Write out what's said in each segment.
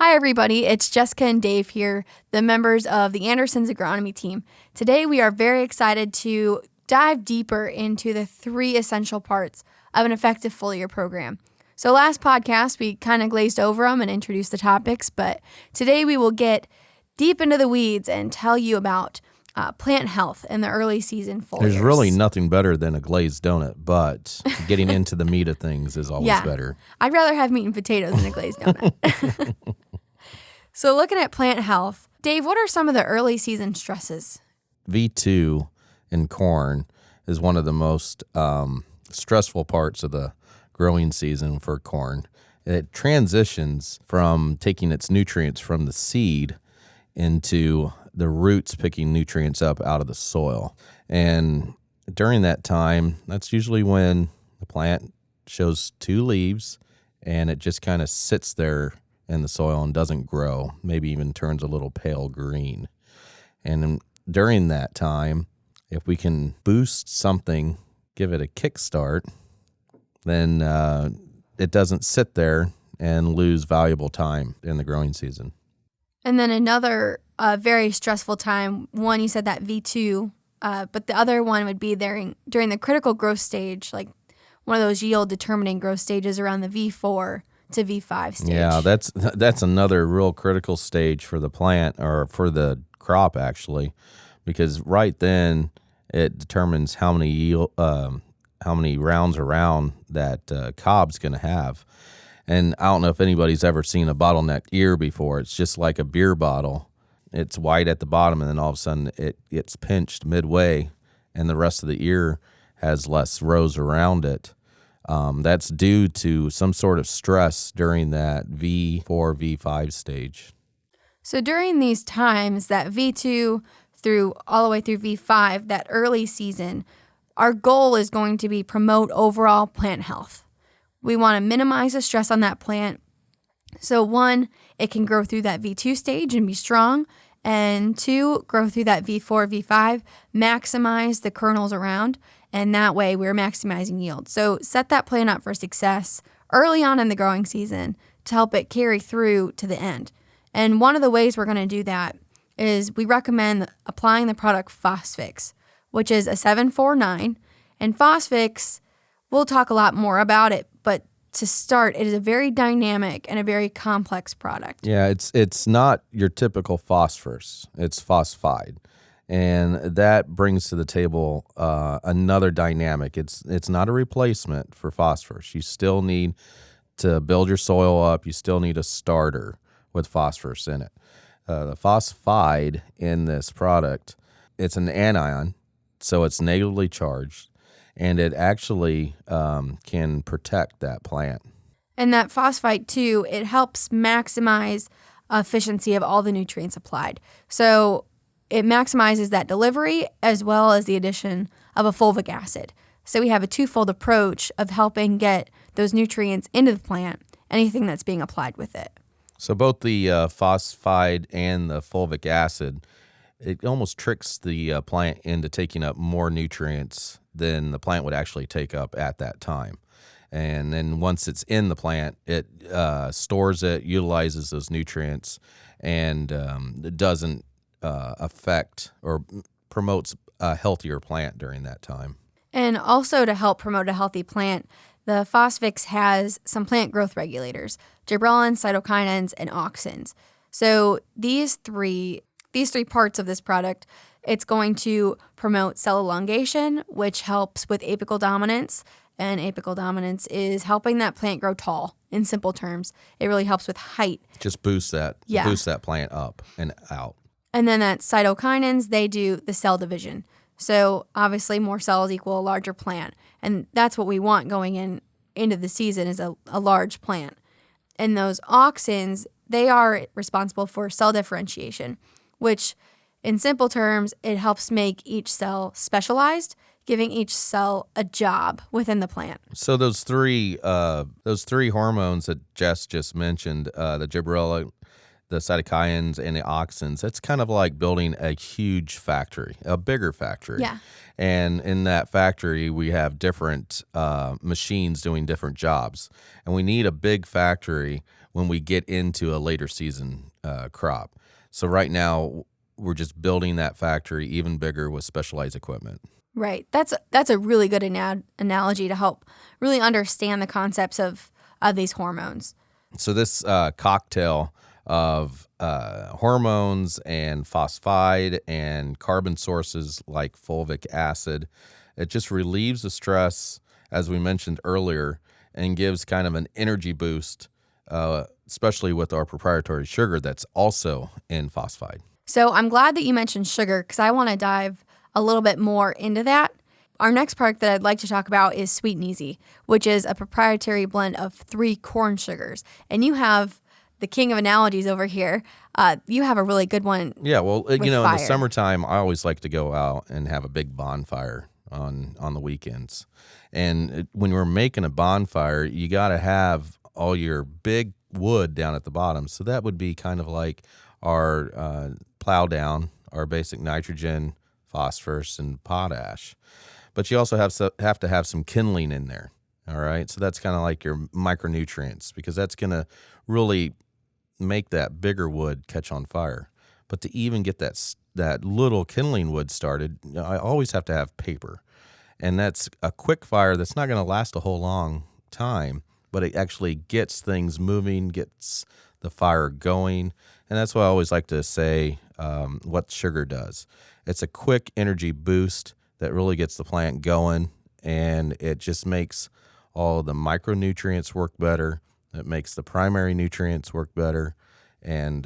Hi, everybody. It's Jessica and Dave here, the members of the Anderson's agronomy team. Today, we are very excited to dive deeper into the 3 essential parts of an effective foliar program. So last podcast, we kind of glazed over them and introduced the topics, but today we will get deep into the weeds and tell you about plant health in the early season foliars. There's really nothing better than a glazed donut, but getting into the meat of things is always better. I'd rather have meat and potatoes than a glazed donut. So looking at plant health, Dave, what are some of the early season stresses? V2 in corn is one of the most stressful parts of the growing season for corn. It transitions from taking its nutrients from the seed into the roots picking nutrients up out of the soil. And during that time, that's usually when the plant shows 2 leaves and it just kind of sits there in the soil and doesn't grow, maybe even turns a little pale green. And during that time, if we can boost something, give it a kickstart, then it doesn't sit there and lose valuable time in the growing season. And then another very stressful time, one, you said that V2, but the other one would be during the critical growth stage, like one of those yield determining growth stages around the V4 to V5 stage. Yeah, that's another real critical stage for the plant, or for the crop actually, because right then it determines how many rounds around that cob's going to have. And I don't know if anybody's ever seen a bottleneck ear before. It's just like a beer bottle. It's white at the bottom, and then all of a sudden it gets pinched midway, and the rest of the ear has less rows around it. That's due to some sort of stress during that V4, V5 stage. So during these times, that V2 all the way through V5, that early season, our goal is going to be promote overall plant health. We want to minimize the stress on that plant. So 1, it can grow through that V2 stage and be strong. And 2, grow through that V4, V5, maximize the kernels around. And that way we're maximizing yield. So set that plant up for success early on in the growing season to help it carry through to the end. And one of the ways we're going to do that is we recommend applying the product Phosfix, which is a 749. And Phosfix, we'll talk a lot more about it, but to start, it is a very dynamic and a very complex product. Yeah, it's not your typical phosphorus. It's phosphide. And that brings to the table another dynamic. It's not a replacement for phosphorus. You still need to build your soil up. You still need a starter with phosphorus in it. The phosphide in this product, it's an anion, so it's negatively charged, and it actually can protect that plant. And that phosphite, too, it helps maximize efficiency of all the nutrients applied. So it maximizes that delivery as well as the addition of a fulvic acid. So we have a twofold approach of helping get those nutrients into the plant, anything that's being applied with it. So both the phosphide and the fulvic acid, it almost tricks the plant into taking up more nutrients than the plant would actually take up at that time. And then once it's in the plant, it stores it, utilizes those nutrients, and it doesn't affect or promotes a healthier plant during that time. And also to help promote a healthy plant, the Phosfix has some plant growth regulators, gibberellins, cytokinins, and auxins. So these three parts of this product, it's going to promote cell elongation, which helps with apical dominance. And apical dominance is helping that plant grow tall. In simple terms, it really helps with height. Just boost that plant up and out. And then that cytokinins, they do the cell division. So obviously more cells equal a larger plant. And that's what we want going into the season is a large plant. And those auxins, they are responsible for cell differentiation, which in simple terms, it helps make each cell specialized, giving each cell a job within the plant. So those three hormones that Jess just mentioned, the gibberellin, the cytokines, and the auxins, that's kind of like building a huge factory, a bigger factory. Yeah. And in that factory, we have different machines doing different jobs. And we need a big factory when we get into a later season crop. So right now, we're just building that factory even bigger with specialized equipment. Right. That's a really good analogy to help really understand the concepts of these hormones. So this cocktail of hormones and phosphide and carbon sources like fulvic acid, it just relieves the stress, as we mentioned earlier, and gives kind of an energy boost, especially with our proprietary sugar that's also in phosphide. So I'm glad that you mentioned sugar because I want to dive a little bit more into that. Our next product that I'd like to talk about is Sweet and Eezy, which is a proprietary blend of 3 corn sugars. And you have the king of analogies over here. You have a really good one. Yeah, well, with in the fire. summertime, I always like to go out and have a big bonfire on the weekends. And when we're making a bonfire, you got to have all your big wood down at the bottom. So that would be kind of like our plow down, our basic nitrogen, phosphorus, and potash. But you also have to have some kindling in there, all right? So that's kind of like your micronutrients because that's going to really make that bigger wood catch on fire. But to even get that little kindling wood started, I always have to have paper. And that's a quick fire that's not going to last a whole long time, but it actually gets things moving, gets the fire going. And that's why I always like to say what sugar does. It's a quick energy boost that really gets the plant going, and it just makes all the micronutrients work better. It makes the primary nutrients work better. And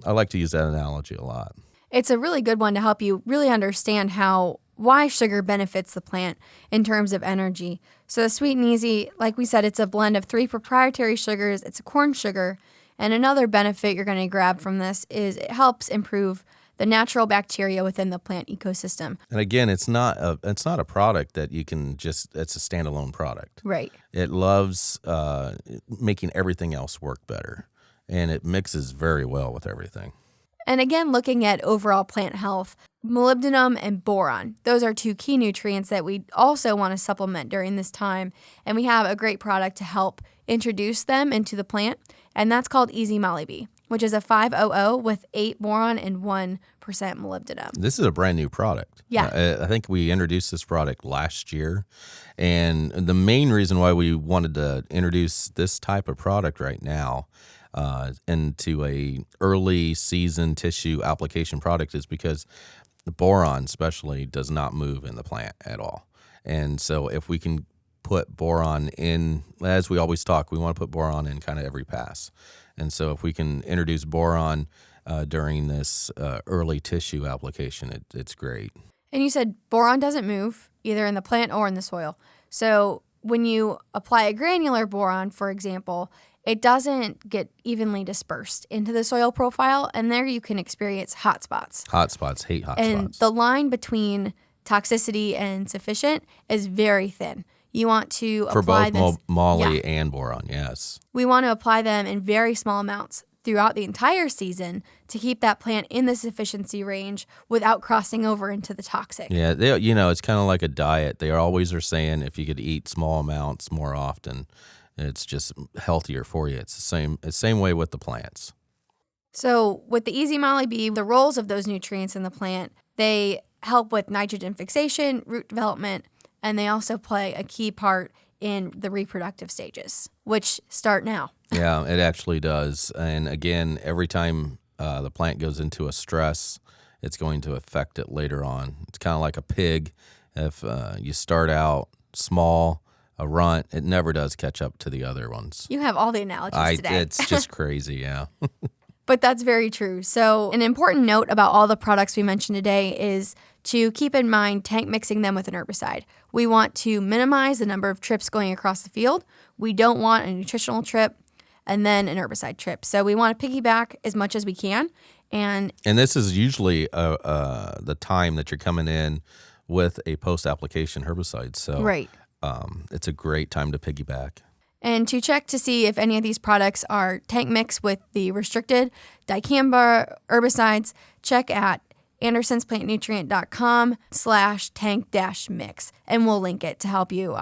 I like to use that analogy a lot. It's a really good one to help you really understand why sugar benefits the plant in terms of energy. So the Sweet and Eezy, like we said, it's a blend of 3 proprietary sugars. It's a corn sugar. And another benefit you're going to grab from this is it helps improve the natural bacteria within the plant ecosystem. And again, it's not a product that you can just, it's a standalone product. Right. It loves making everything else work better, and it mixes very well with everything. And again, looking at overall plant health, molybdenum and boron, those are 2 key nutrients that we also want to supplement during this time. And we have a great product to help introduce them into the plant, and that's called Eezy Moly-B, which is a 500 with 8 boron and 1% molybdenum. This is a brand new product. Yeah. I think we introduced this product last year. And the main reason why we wanted to introduce this type of product right now into a early season tissue application product is because the boron especially does not move in the plant at all. And so if we can put boron in, as we always talk, we want to put boron in kind of every pass. And so if we can introduce boron during this early tissue application, it's great. And you said boron doesn't move either in the plant or in the soil. So when you apply a granular boron, for example, it doesn't get evenly dispersed into the soil profile, and there you can experience hot spots. Hot spots, hate hot And spots. the line between toxicity and sufficient is very thin. You want to For apply both this. moly and boron, yes. We want to apply them in very small amounts throughout the entire season to keep that plant in the sufficiency range without crossing over into the toxic. Yeah, it's kind of like a diet. They always are saying if you could eat small amounts more often, it's just healthier for you. It's the same way with the plants. So with the Eezy Moly-B, the roles of those nutrients in the plant, they help with nitrogen fixation, root development, and they also play a key part in the reproductive stages, which start now. Yeah, it actually does. And again, every time the plant goes into a stress, it's going to affect it later on. It's kind of like a pig. If you start out small, a runt, it never does catch up to the other ones. You have all the analogies today. It's just crazy, yeah. But that's very true. So an important note about all the products we mentioned today is to keep in mind tank mixing them with an herbicide. We want to minimize the number of trips going across the field. We don't want a nutritional trip and then an herbicide trip. So we want to piggyback as much as we can. And this is usually the time that you're coming in with a post-application herbicide. So right. It's a great time to piggyback. And to check to see if any of these products are tank mixed with the restricted dicamba herbicides, check at andersonsplantnutrient.com/tank-mix, and we'll link it to help you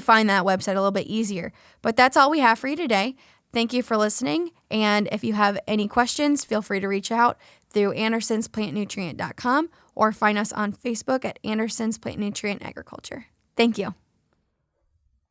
find that website a little bit easier. But that's all we have for you today. Thank you for listening. And if you have any questions, feel free to reach out through andersonsplantnutrient.com or find us on Facebook at Anderson's Plant Nutrient Agriculture. Thank you.